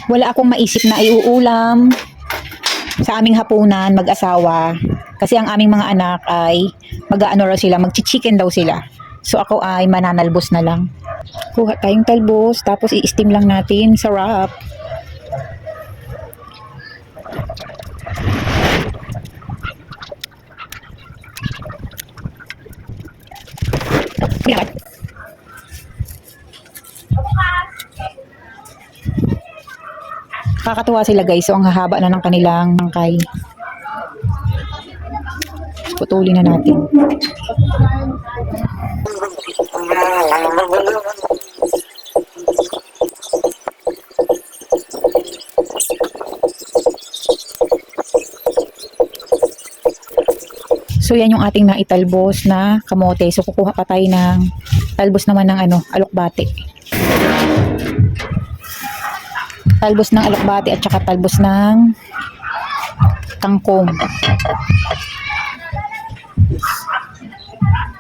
Wala akong maisip na iuulam sa aming hapunan mag-asawa. Kasi ang aming mga anak ay mag-aano raw sila, mag-chicken daw sila. So ako ay mananalbos na lang. Kuha tayong talbos, tapos i-steam lang natin. Sarap. Yeah. Kakatuwa sila guys. So ang hahaba na ng kanilang tangkay. Putulin na natin. So yan yung ating naitalbos na kamote. So kukuha pa tayo ng talbos naman ng alokbate. Talbos ng alokbate at saka talbos ng kangkong.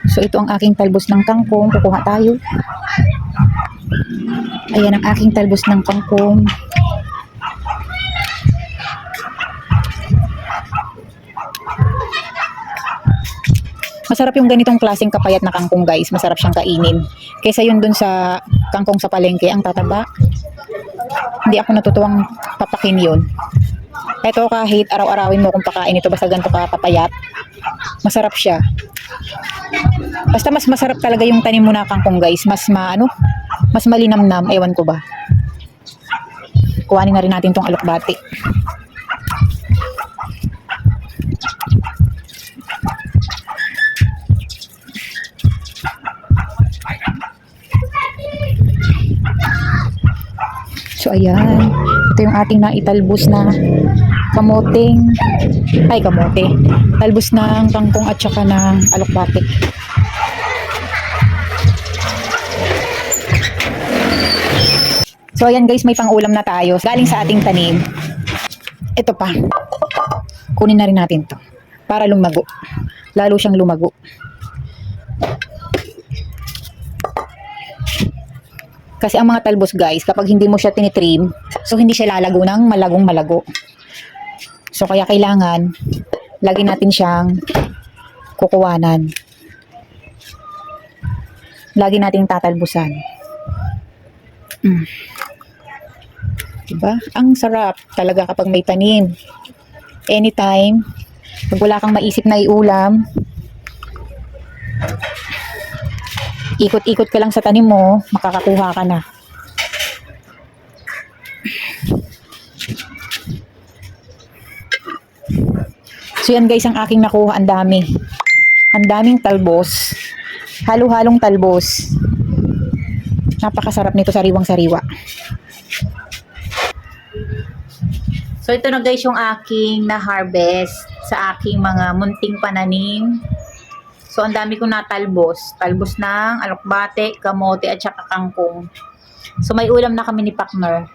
So ito ang aking talbos ng kangkong. Kukuha tayo. Ayan ang aking talbos ng kangkong. Masarap yung ganitong klaseng kapayat na kangkong guys. Masarap siyang kainin. Kaysa yun dun sa kangkong sa palengke, ang tataba. Hindi ako natutuwang papakin yun. Ito kahit araw-arawin mo kung pakain ito basta ganito ka papayat. Masarap siya. Basta mas masarap talaga yung tanim mo na kangkong guys. Mas mas malinamnam. Ewan ko ba. Kuhanin na rin natin tong alokbate. So ayan, ito yung ating naitalbos na kamote, talbos ng kangkong at saka ng alokbate. So ayan guys, may pang-ulam na tayo galing sa ating tanim. Ito pa, kunin na rin natin to para lumago, lalo siyang lumago. Kasi ang mga talbos guys, kapag hindi mo siya tinitrim, so hindi siya lalago ng malagong malago. So kaya kailangan, lagi natin siyang kukuwanan. Lagi nating tatalbusan. Diba? Ang sarap talaga kapag may tanim. Anytime, pag wala kang maisip na iulam, ikot-ikot ka lang sa tanim mo, makakakuha ka na. So yan guys ang aking nakuha, ang dami. Ang daming talbos. Halo-halong talbos. Napakasarap nito, sariwang-sariwa. So ito na guys yung aking na-harvest sa aking mga munting pananim. So, ang dami kong natalbos. Talbos ng alokbate, kamote, at saka kangkong. So, may ulam na kami ni partner.